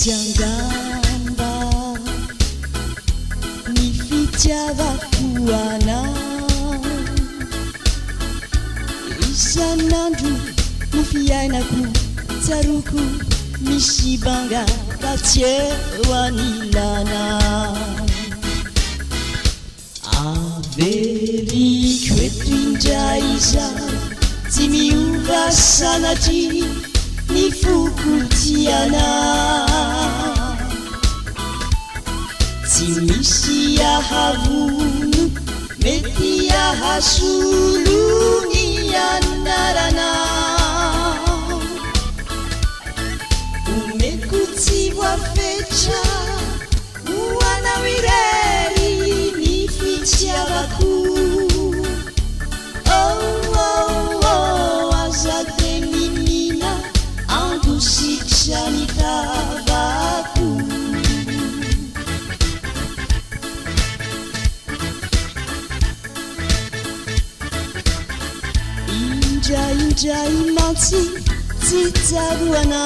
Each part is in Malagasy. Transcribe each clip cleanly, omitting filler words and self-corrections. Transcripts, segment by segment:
Tiangamba ni fitiavako anao isan'andro no fiainako tsaroako misy banga ka tsy eo anilana averiko eto indray izaho tsy miova sanatry ny foko tiana tsy misy ahavono mety ahasolo ny anarana omeko tsy voafetra ho anao irery ny fitiavako azade minina andositra ny tavako indraindray mantsy tsy tsaroana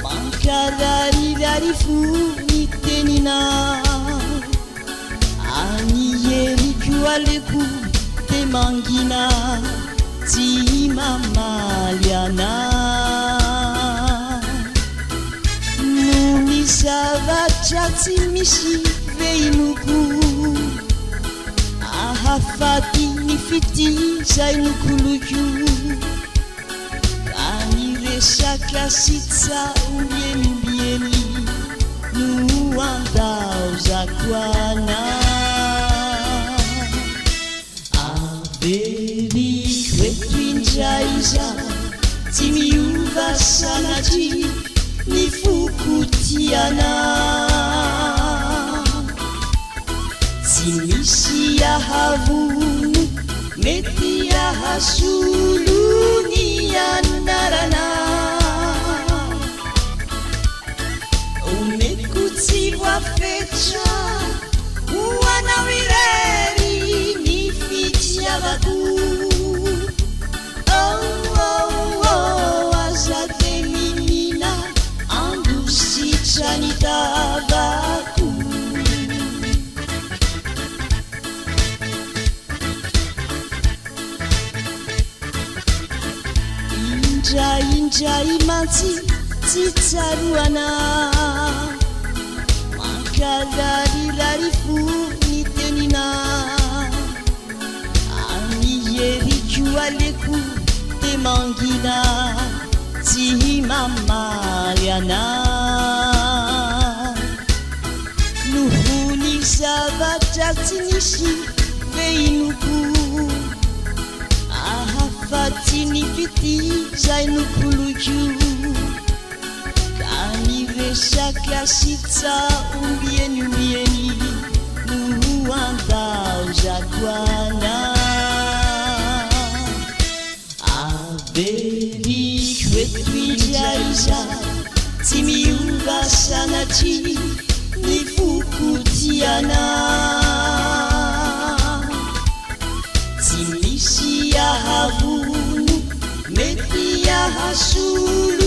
mankarariray fo ny tenina anieriko aleko te mangina tsy mamaly ana no ny zavatra tsy misy veinoko ahafaty ny fitizay nokoloiko ka ny resaka sitsa ombienibieny no andaozako ana averiko eto indray izaho tsy miova sanatry ny foko tiana tsy misy ahavono mety ahasolo ny anarana omeko tsy voafetra ho anao irery ny fitiavako azade minina andositra ny tavako indraindray mantsy tsy tsaroana mankarariray fo ny tenina anieriko aleko te mangina tsy mamaly ana noho ny zavatra tsy nisy veinoko ahafaty ny fitizay nokoloiko ka ny resaka sitsa ombienibieny no andaozako ana averiko eto indray izaho tsy miova sanatry ny foko tiana tsy misy ahavono mety ahasolo